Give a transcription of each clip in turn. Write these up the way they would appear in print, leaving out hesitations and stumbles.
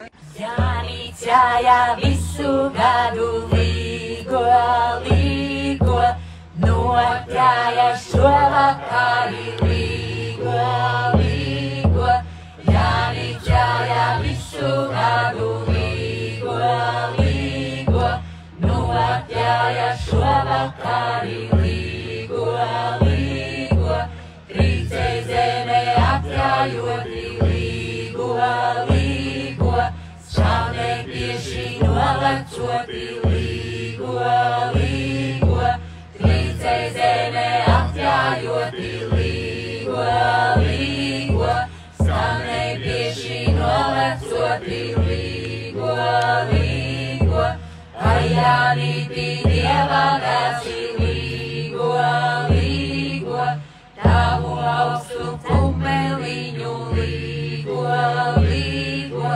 Jānis jāja visu gadu līgo, līgo, nokļāja šovakari līgo, līgo. Jānis jāja visu gadu līgo, līgo, nokļāja šovakari līgo, līgo. Trīcei zeme atjājoti līgo, līgo. Šaunekieši nolecoti līgo, līgo. Trīcei zeme atjājoti līgo, līgo. Šaunekieši nolecoti līgo, līgo. Ajānīti Dieva dāsi līgo, līgo. Tavu augstu kumeliņu līgo, līgo.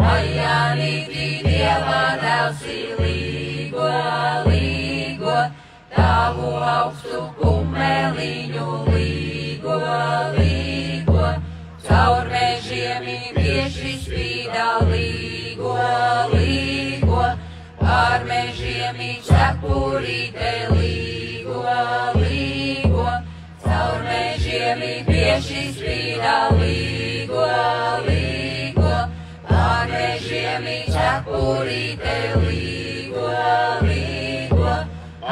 Ajānīti Dieva dāsi līgo, līgo. Tavu augstu kumeliņu līgo, līgo. Caur mežiem bieži spīdā līgo, līgo. Ar mežiem cepurīte līgo, līgo. Caur mežiem bieži spīdā līgo, līgo. Ar mežiem cepurīte līgo, līgo.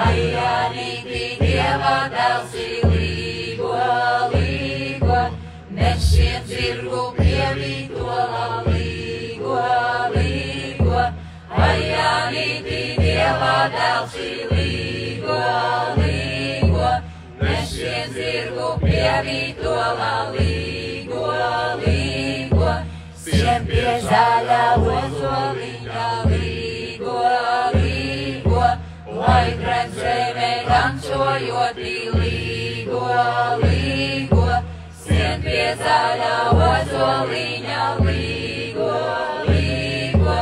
Ajānīti Dieva dāsi līgo, līgo. Nešiem zirgu pievītola līgo, līgo. Ajānīti Dieva dāsi līgo, līgo. Nešiem zirgu pievītola līgo, līgo. Siem pie zaļa ozoliņa līgo, līgo. Lai krem zeme dancojoti līgo, līgo. Siem pie zaļa ozoliņa līgo, līgo.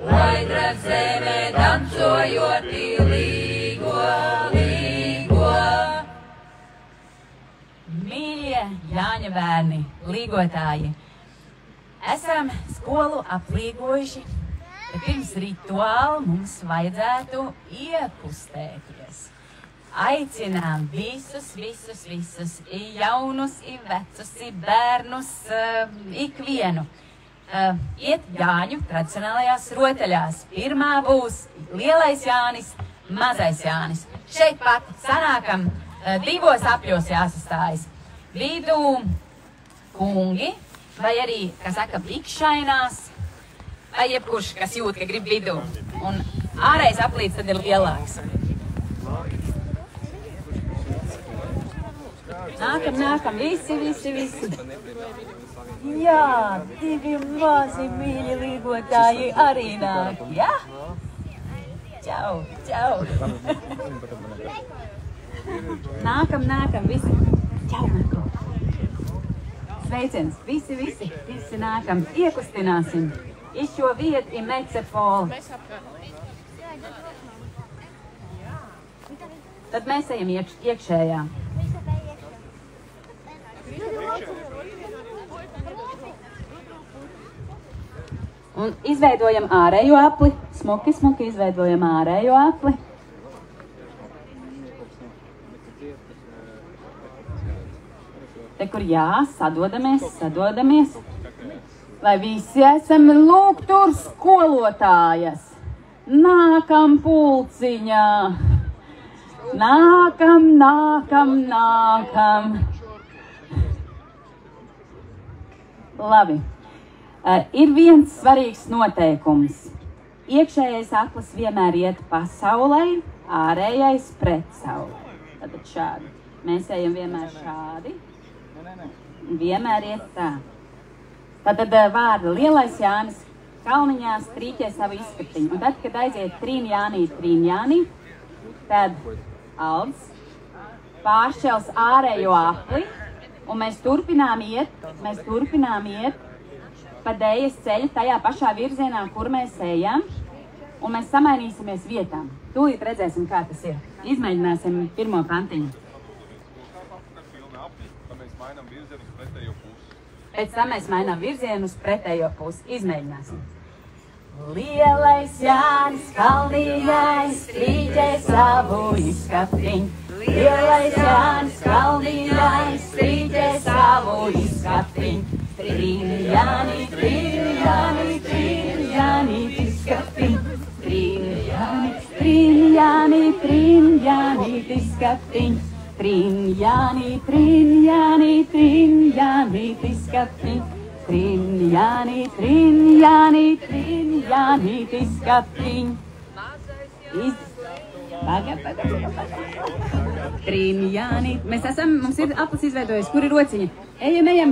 Lai krem zeme dancojoti līgo, līgo. Mīļie Jāņa bērni, līgotāji, esam skolu aplīgojuši, bet pirms rituāla mums vajadzētu iekustēties. Aicinām visus, jaunus, vecus, bērnus, ikvienu. Iet Jāņu tradicionālajās rotaļās. Pirmā būs lielais Jānis, mazais Jānis. Šeit pat sanākam divos apļos jāsastājas. Vidū kungi, vai arī, kā saka, bikšainās, vai jebkurš, kas jūt, ka grib vidū. Un ārējais aplīts tad ir lielāks. Nākam, visi. Jā, divi mazi mīļi līgotāji arī nāk, jā? Čau. Nākam, visi. Čau, Marko. Sveiciens, visi nākam, iekustināsim. Iz šo vietu ir mecepolu. Tad mēs ejam iekšējā. Un izveidojam ārējo apli, smuki izveidojam ārējo apli. Te, kur sadodamies. Lai visi esam lūk tur skolotājas. Nākam pulciņā. Nākam. Labi. Ir viens svarīgs noteikums. Iekšējais aplis vienmēr iet pasaulē, ārējais pret saulē. Tātad šādi. Mēs ejam vienmēr šādi. Vienmēr iet tā. Tātad vārda lielais Jānis kalniņā strīķē savu izskatiņu. Un tad, kad aiziet trīn Jānī, tad Alds pāršķels ārējo apli. Un mēs turpinām iet pa dējas ceļu tajā pašā virzienā, kur mēs ejam, un mēs samainīsimies vietām. Tūlīt redzēsim, kā tas ir. Izmēģināsim pirmo pantiņu. Pēc tam mēs mainām virzienu uz pretējo pusi. Izmēģināsim. Lielais Jānis Kalniņais strīķē savu izskatiņu. Lielais Jānis Kalniņais strīķē savu izskatiņu. Trīnjāni, trīnjāni, trīnjāni izskatiņu. Trīnjāni, trīnjāni, trīnjāni izskatiņu. Trīnjāni, trīnjāni, trīnjāni izskatiņu. Trīnjāni, trīnjāni, trīnjāni izskatiņu. Trīnjāni. Mums ir aplis izveidojis. Kur ir rociņa? Ejam.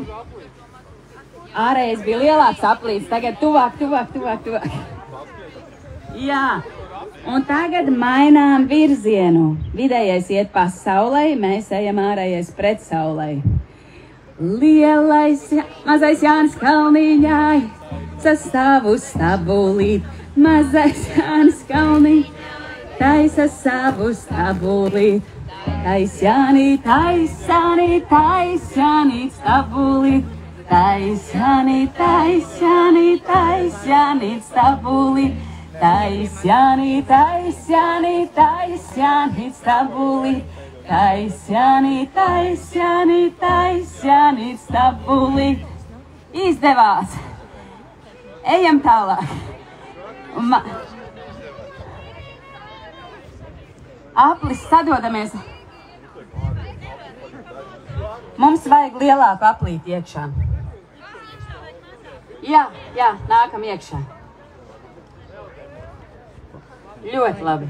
Ārējais bija lielāks aplīts, tagad tuvāk. Jā. Un tagad mainām virzienu. Vidējais iet pa saulei, mēs ejam ārējais pret saulei. Mazais Jānis Kalniņai sastāvu stabulīt. Mazais Jānis Kalniņai taisa savu stabulīt. Taisjāni, taisjāni, taisjāni stabulīt. Taisjāni, taisjāni, taisjāni stabulīt. Taisjāni, taisjāni, taisjāni stabulīt. Taisjāni, taisjāni, taisjāni stabulīt. Izdevās! Ejam tālāk! Aplis sadodamies. Mums vajag lielāku aplīti iekšā. Jā, nākam iekšā. Ļoti labi.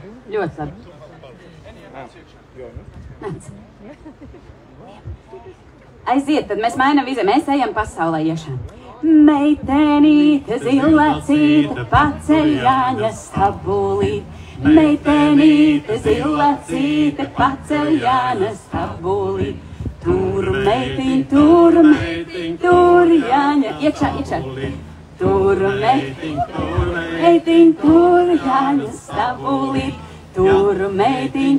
Nāc. Aiziet, tad mēs mainām vizi. Mēs ejam pasaulē iekšā. Meitenīte zilacīte paceļ Jāņa stabulīt. Meitenīte zilacīte paceļ Jāņa stabulīt. Tur meitiņ, tur Jāņa. Iekšā. Tur meitiņ, tur Jāņa stabulīt. Tur meitiņ,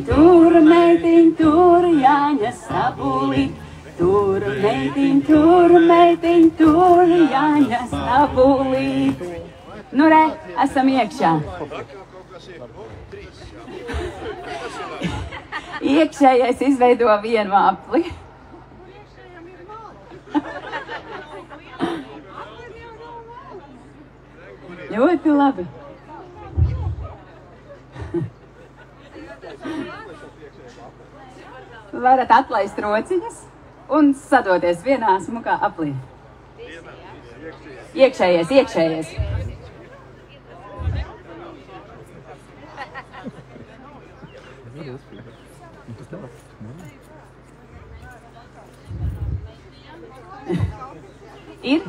tur Jāņa stabulīt. Tur meitiņ, tur Jāņa stabulīt. Nu re, esam iekšā. Iekšējais izveido vienu apli. Ļoti labi. Varat atlaist rociņas un sadoties vienā smukā aplī. Iekšējais. Ir?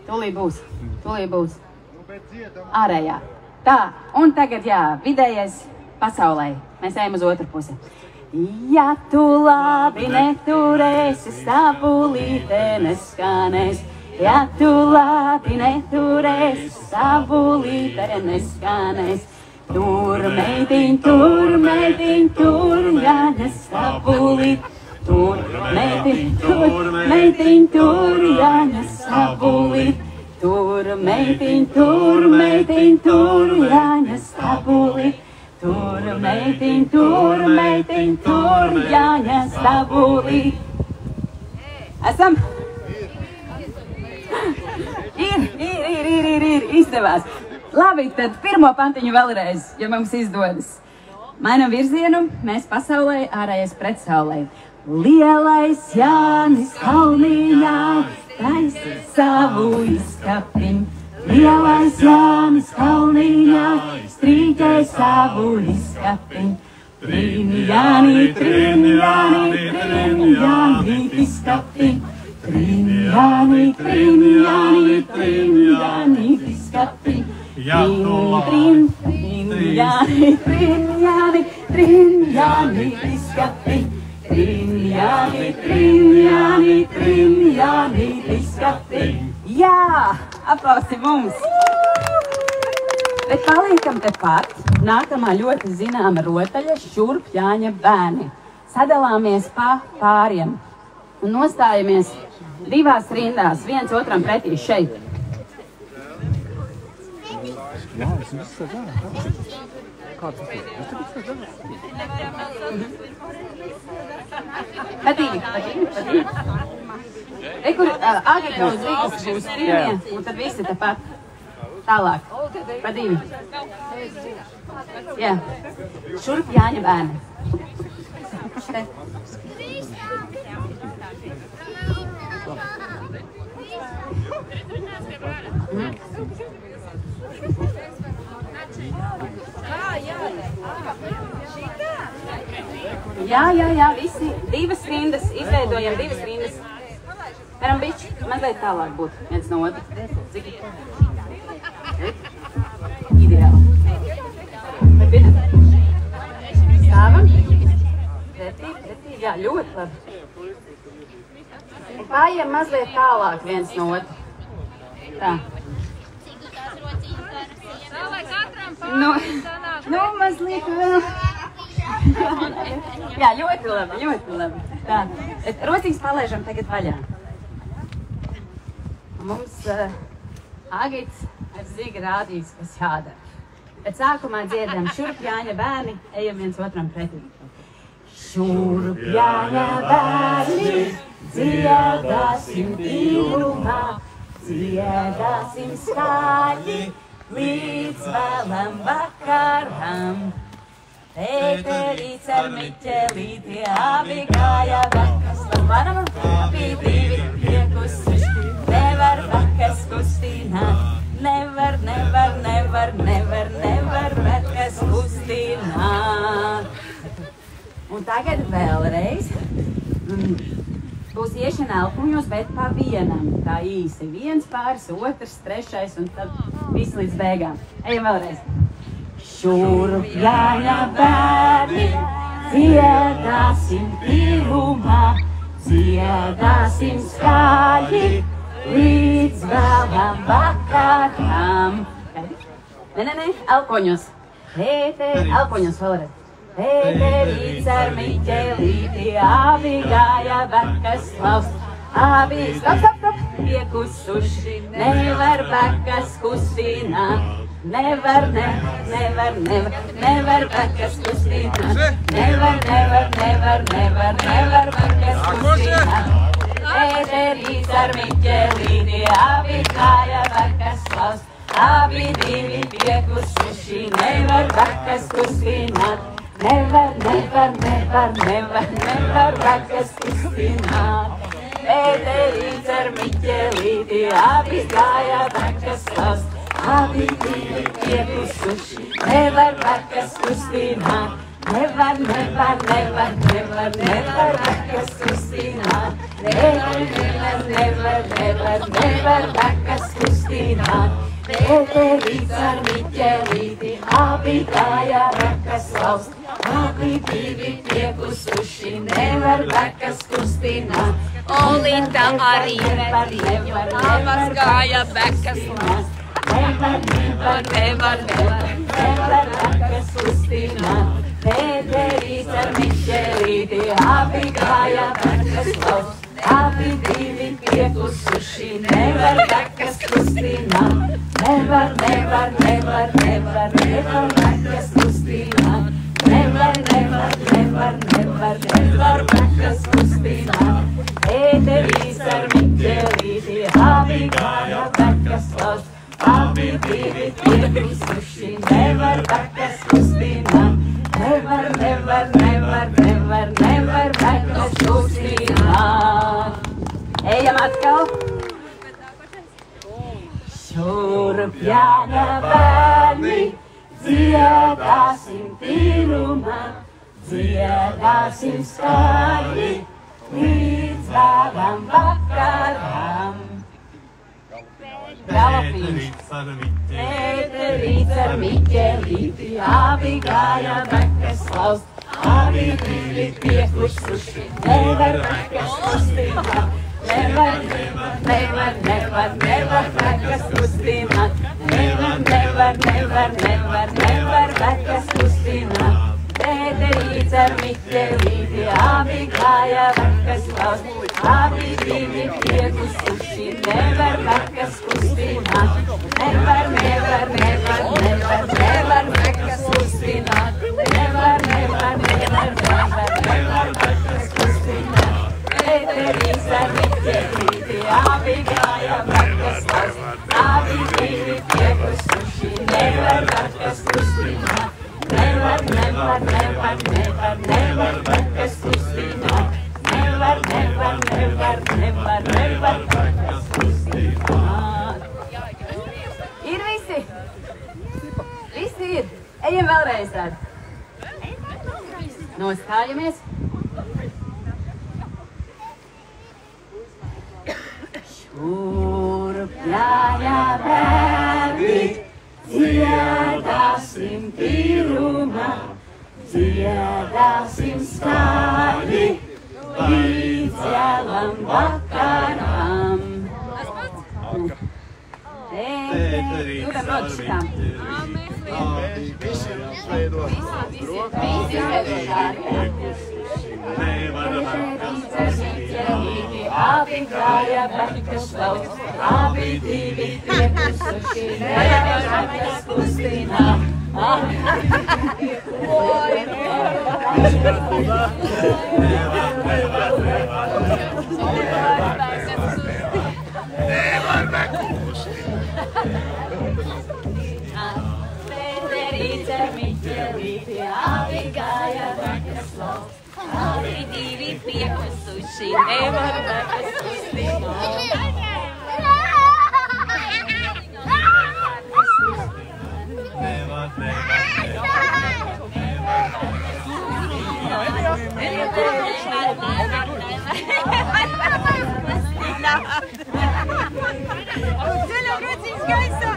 Tūlīt būs. Ārējā. Tā, un tagad vidējais pasaulē. Mēs ejam uz otru pusi. Ja tu labi neturēsi, stabulīte neskanēs. Ja tu labi neturēsi, stabulīte neskanēs. Tur meitiņ, tur Jāņa stabulīt. Tur meitiņ, tur Jāņa stabulīt. Tur meitiņ, tur Jāņa stabulīt. Tur meitiņ, tur Jāņa stabulīt. Esam? Ir, izdevās. Labi, tad pirmo pantiņu vēlreiz, ja mums izdodas. Mainam virzienu, mēs pasaulē, ārējais pret saulē. Lielais Jānis Kalniņai taisa savu izskatiņu. Lielais Jānis Kalniņai strīķē savu izskatiņu. Trīnjāni izskatiņu. Trīnjāni izskatiņu. Trīnjāni izskatiņu. Trīnjāni izskatiņu. Jā, aplausi mums! Bet paliekam tepat. Nākamā ļoti zināma rotaļa šurp Jāņa bērni. Sadalāmies pa pāriem un nostājamies divās rindās, viens otram pretī šeit. Jā, es visu sadzēju. Kāds tas ir? Es tagad sadzēju. Patīk. Kur Agita un Zīgas būs pirmie, un tad visi tepat tālāk. Pa divi. Jā. Šurp Jāņa bērni. Te. Jā, visi divas rindas, izveidojam divas rindas. Varam bišķi mazliet tālāk būt viens no otru. Cik? Ideāli. Vai pirmā? Stāvam? Vērtīgi, jā, ļoti labi. Un pājiem mazliet tālāk viens no otru. Tā. Nu, mazliet vēl. Jā, ļoti labi. Tā. Rociņas palaižam tagad vaļā. Mums Agits ar Ziga rādīs, kas jādara. Bet sākumā dziedam šurp Jāņa bērni, ejam viens otram pretī. Šurp Jāņa bērni, dziedāsim tīrumā, dziedāsim skaļi, līdz vēlam vakaram. Pēterīts ar Miķelīti, abi gāja vakas, varam abi divi piekusuši, nevar vakas kustināt, nevar vakas kustināt. Un tagad vēlreiz būs iešana elkuņos, bet pa vienam, tā īsi, viens pāris, otrs, trešais un tad viss līdz beigām. Ejam vēlreiz. Šurp Jāņa bērni, dziedāsim tīrumā, dziedāsim skaļi, līdz vēlam vakaram. Nē, elkoņos. Elkoņos vēlreiz. Pēterīts ar Miķelīti, abi gāja vakas klaust, abi stop, piekusuši, nevar vakas kustināt. Nevar vakas kustināt, nevar vakas kustināt. Pēterīts ar Miķelīti, abi gāja vakas klaust, abi divi piekusuši, nevar vakas kustināt. Nevar vakas kustināt. Pēterīts ar Miķelīti, abi gāja vakas klaust, abi divi piekusuši, nevar vakas kustināt. Nevar vakas kustināt. Nevar vakas kustināt. Pēterīts ar Miķelīti, abi gāja vakas klaust, abi divi piekusuši, nevar vakas kustināt. Olīta arī abas gāja vakas klaust. Nevar vakas kustināt. Pēterīts ar Miķelīti, abi gāja vakas klaust, abi divi piekusuši, nevar vakas kustināt. Nevar vakas kustināt. Nevar vakas kustināt. Pēterīts ar Miķelīti, abi gāja vakas klaust, abi divi piekusuši, nevar vakas kustināt. Nevar vakas kustināt. Ejam atkal. Šurp Jāņa bērni, dziedāsim tīrumā, dziedāsim skaļi, līdz vēlam vakaram. Pēterīts ar Miķelīti, abi gāja vakas klaust, abi divi piekusuši, nevar vakas kustināt. Nevar vakas kustināt. Nevar vakas kustināt. Pēterīts ar Miķelīti, abi gāja vakas klaust, abi divi piekusuši, nevar vakas kustināt. Nevar nevar nekas kustināt. Nevar nekas kustināt. Eterīs ar Miķelīti, abi gāja bekas laust. Abi divi piekusuši, nevar nekas kustināt. Nevar nekas kustināt. Nevar nekas kustināt. Ir visi? Visi ir. Ejam vēlreiz tad. Nostājamies. Šurp jāja bērni, dziedāsim tīrumā, dziedāsim skaļi, līdz jēlam vakaram. Jūtam rodas šitām. Visi abi gāja bekas laust, abi divi piekusuši, nevar nekas kustināt. Eterīs ar Miķelīti, abi gāja bekas laust. Abi divi piekusuši, nevar nekas kustināt. Ceļam rociņas gaisā!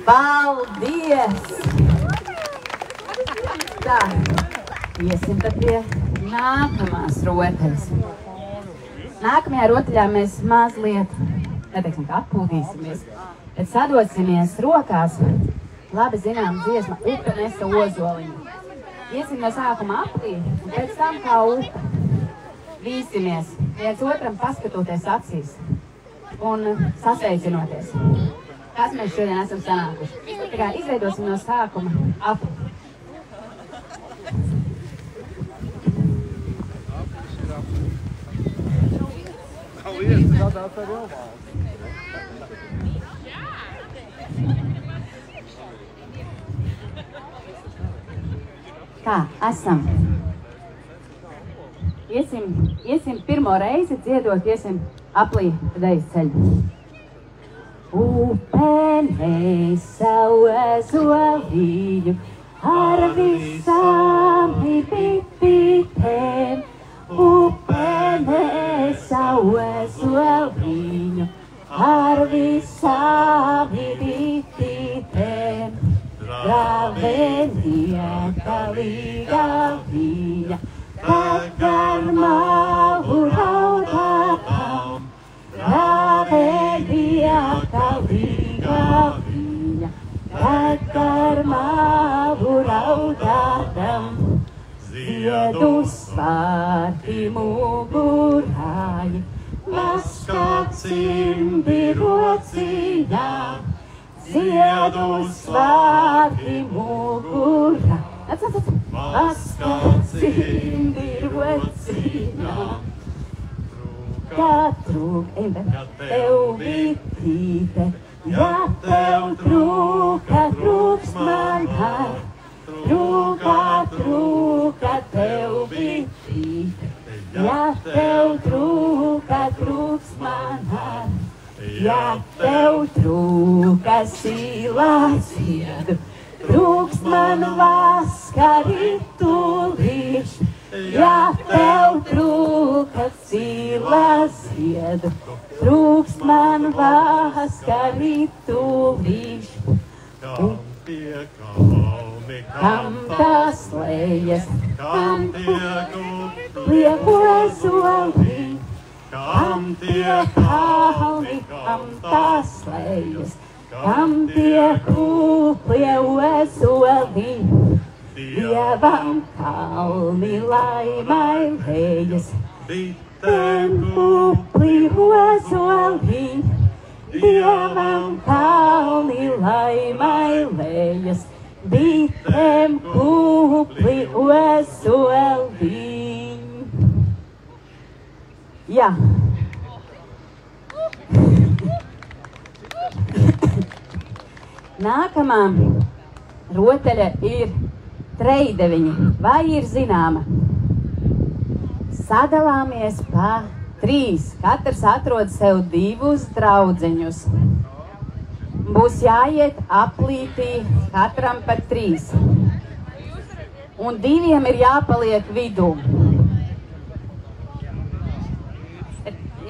Paldies! Tā, iesim tad pie nākamās rotaļas. Nākamajā rotaļā mēs mazliet, neteiksim, kā atpūtīsimies, bet sadosimies rokās labi zinām dziesma Upe nesa ozoliņu. Iesim no sākuma aplī un pēc tam kā upe. Vīsimies, viens otram paskatoties acīs un sasveicinoties. Kas mēs šodien esam sanākuši? Tā kā izveidosim no sākuma apli. Tā, esam. Iesim pirmo reizi dziedot, iesim aplī dejas ceļu. Upe nesa ozoliņu ar visām bitītēm. Upe nesa ozoliņu ar visām bitītēm. Dravenieka līga viņa, tad ar malu raudātām. Dravenieka līga viņa, tad ar malu raudātām. Ziedu svārti mugurāji, maskā cimdi rociņā. Ziedu svārti mugurā, maskā cimdi rociņā. Kad tev bitīte, ja tev trūks man ar. Trūka tev bitīte, ja tev trūks man ar. Ja tev trūka silās ziedu, trūks man vaska ritulīš. Ja tev trūka silās ziedu, trūks man vaska ritulīš. Kam tas lejas, kam lieko zolī. kam tie kalni, kam tās lejas, kam tie kūplie ozoli, Dievam kalni laimai lejas, bitēm kūplie ozoli, Dievam kalni laimai lejas, bitēm kūplie ozoli. Jā. Nākamā rotaļa ir treideviņi. Vai ir zināma? Sadalāmies pa 3. Katrs atrod sev 2 draudzeņus. Būs jāiet aplītī katram pa 3. Un 2 ir jāpaliek vidū.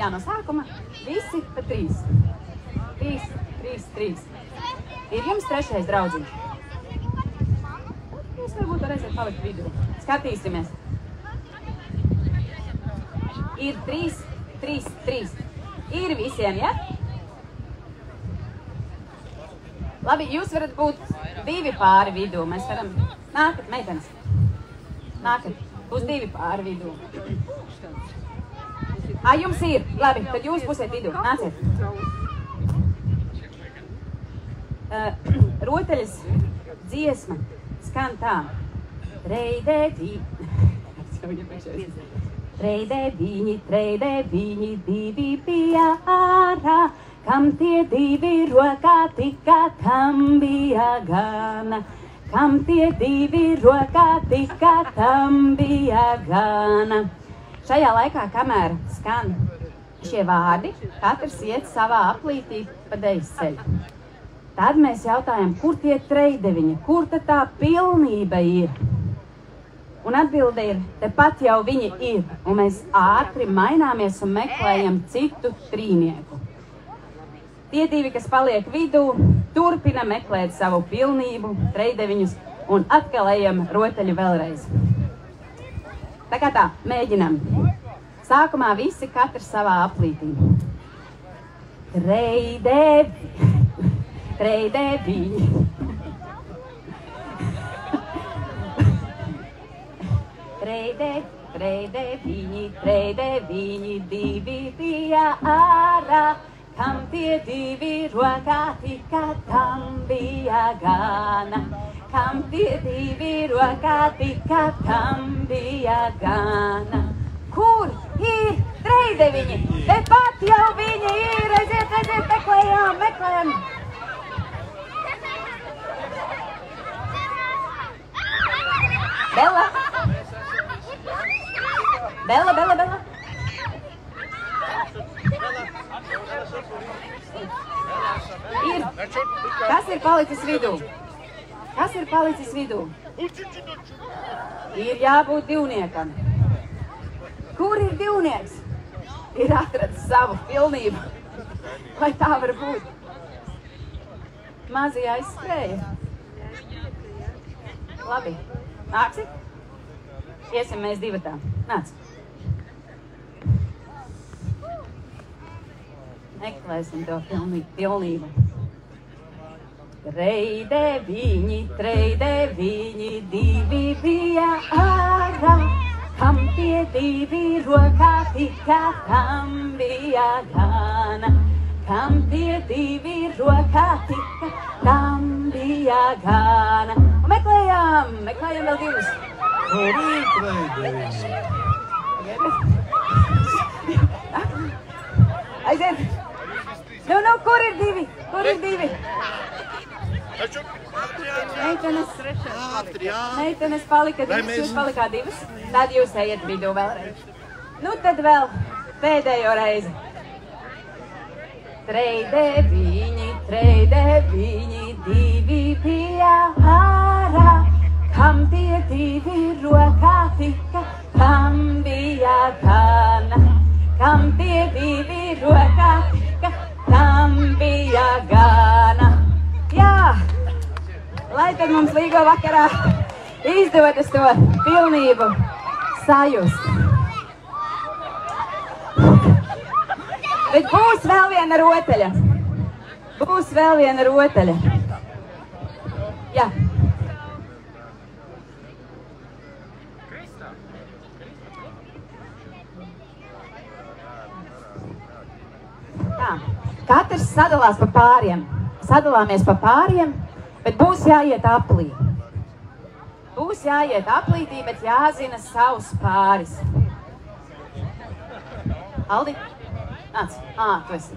Jā, no sākuma visi pa 3. 3, 3, 3. Ir jums 3. draudziņš. Jūs varbūt varēsiet palikt vidū. Skatīsimies. Ir 3, 3, 3. Ir visiem, ja? Labi, jūs varat būt 2 pāri vidū. Mēs varam... Nākat, meitenes. Nākat. Būs 2 pāri vidū. Jums ir. Labi, tad jūs būsiet vidū. Nāciet. Rotaļas dziesma skan tā. Treideviņi, 2 bija ārā, kam tie 2 rokā tika, tam bija gana. Kam tie 2 rokā tika, tam bija gana. Šajā laikā, kamēr skan šie vārdi, katrs iet savā aplītī pa dejas ceļu. Tad mēs jautājam, kur tie treideviņi, kur tad tā pilnība ir? Un atbilde ir, tepat jau viņi ir, un mēs ātri maināmies un meklējam citu trīnieku. Tie 2, kas paliek vidū, turpina meklēt savu pilnību, treideviņus, un atkal ejam rotaļu vēlreiz. Tā kā tā, mēģinam. Sākumā visi katrs savā aplītī. Treideviņi. Treideviņi, 2 bija ārā, kam tie 2 rokā tika, tam bija gana. Kam tie 2 rokā tika, tam bija gana. Kur ir treideviņi? Tepat jau viņi ir. Aiziet, meklējam. Bella. Ir. Kas ir palicis vidū? Ir jābūt 2. Kur ir 2? Ir atradis savu pilnību. Vai tā var būt? Mazie aizskrēja. Labi. Nāksi? Iesim mēs 2. Nāc. Meklēsim to pilnību. Treideviņi, 2 bija ārā, kam tie 2 rokā tika, tam bija gana. Kam tie 2 rokā tika, tam bija gana. Un meklējam vēl 2. Kur ir treideviņi? Aiziet! Nu, kur ir 2? Meitenes palika 2, jūs palikāt 2, tad jūs ejat vidū vēlreiz. Nu, tad vēl pēdējo reizi. Treideviņi, 2 bija ārā, kam tie 2 rokā tika, tam bija gana. Kam tie 2 rokā tika, tam bija gana. Jā, lai tad mums līgo vakarā izdodas to pilnību sajust. Bet būs vēl viena rotaļa. Būs vēl viena rotaļa. Jā. Tā. Katrs sadalās pa pāriem. Sadalāmies pa pāriem, bet būs jāiet aplī. Būs jāiet aplītī, bet jāzina savs pāris. Aldi? Nāc. Tu esi.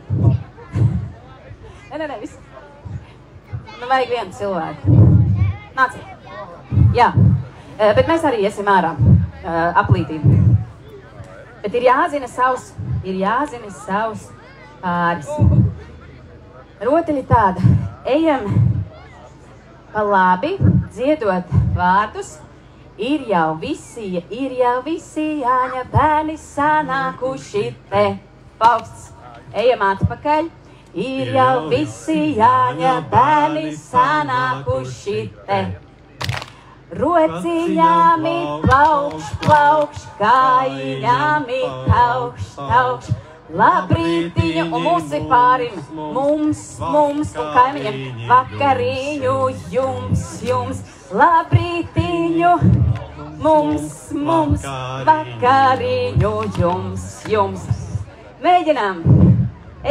Nē, viss. Nu, vajag vienu cilvēku. Nāc. Jā. Bet mēs arī iesim ārā aplītī. Bet ir jāzina savs pāris. Rotaļa tāda. Ejam pa labi, dziedot vārdus. Ir jau visi Jāņa bērni sanākuši te. Pauksts. Ejam atpakaļ. Ir jau visi Jāņa bērni sanākuši te. Rociņāmi plaukš, kājiņāmi taukš. Labrītiņu, un mums ir pārim, mums un kaimiņiem, vakariņu jums, labrītiņu, mums, vakariņu jums. Mēģinām,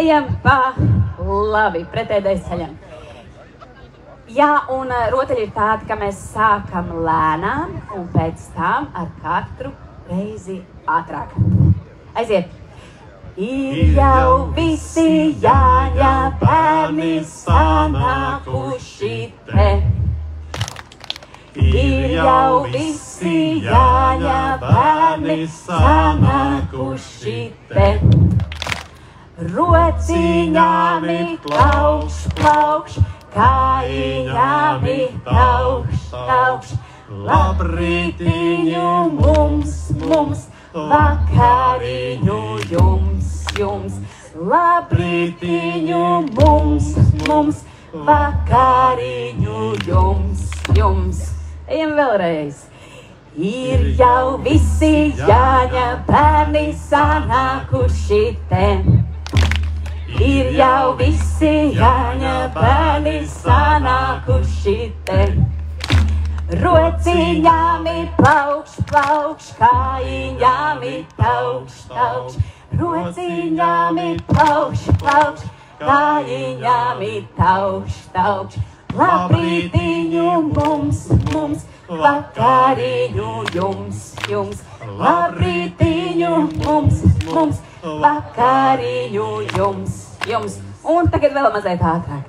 ejam pa labi, pretēdais ceļam. Jā, un rotaļa ir tāda, ka mēs sākam lēnām, un pēc tam ar katru reizi ātrāk. Aiziet! Ir jau visi Jāņa bērni sanākuši te. Ir jau visi Jāņa bērni sanākuši te. Rociņāmi plaukš, kājiņāmi taukš. Labrītiņu mums, vakariņu jums. Labrītiņu mums, vakariņu jums. Ejam vēlreiz. Ir jau visi Jāņa bērni sanākuši te. Ir jau visi Jāņa bērni sanākuši te. Rociņāmi plaukš, kājiņāmi taukš. Rociņāmi plaukš, kājiņāmi taukš. Labrītiņu mums, vakariņu jums. Labrītiņu mums, vakariņu jums. Un tagad vēl mazliet ātrāk.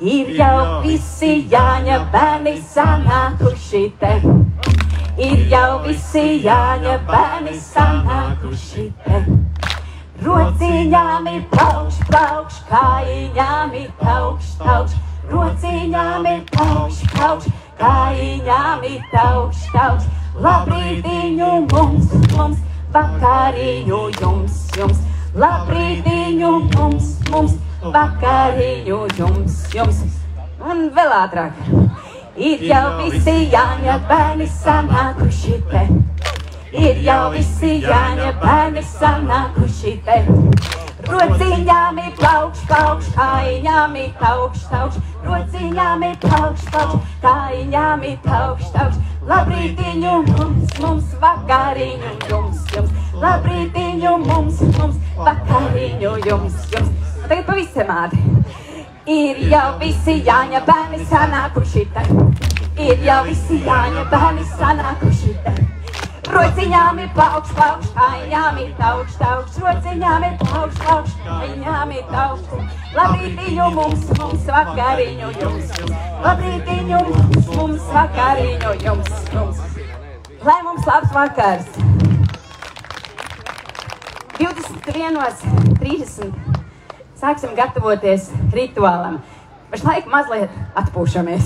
Ir jau visi Jāņa bērni sanākuši te. Ir jau visi Jāņa bērni sanākuši te. Rociņāmi plaukš, kājiņāmi taukš. Rociņāmi plaukš, kājiņāmi taukš. Labrītiņu mums, vakariņu jums. Labrītiņu mums, vakariņu jums. Un vēl ātrāk. Ir jau visi Jāņa bērni sanākuši te. Ir jau visi Jāņa bērni sanākuši te. Rociņāmi plaukš, kājiņāmi taukš. Rociņāmi plaukš, kājiņāmi taukš. Labrītiņu mums, vakariņu jums. Labrītiņu mums, vakariņu jums. Tagad pavisam ātri. Ir jau visi Jāņa bērni sanākuši te. Ir jau visi Jāņa bērni sanākuši te. Rociņāmi plaukš, kājiņāmi taukš. Rociņāmi plaukš, kājiņāmi taukš. Labrītiņu mums, vakariņu jums. Labrītiņu mums, vakariņu jums. Lai mums labs vakars. 21:30 sāksim gatavoties rituālam. Pašlaik mazliet atpūšamies.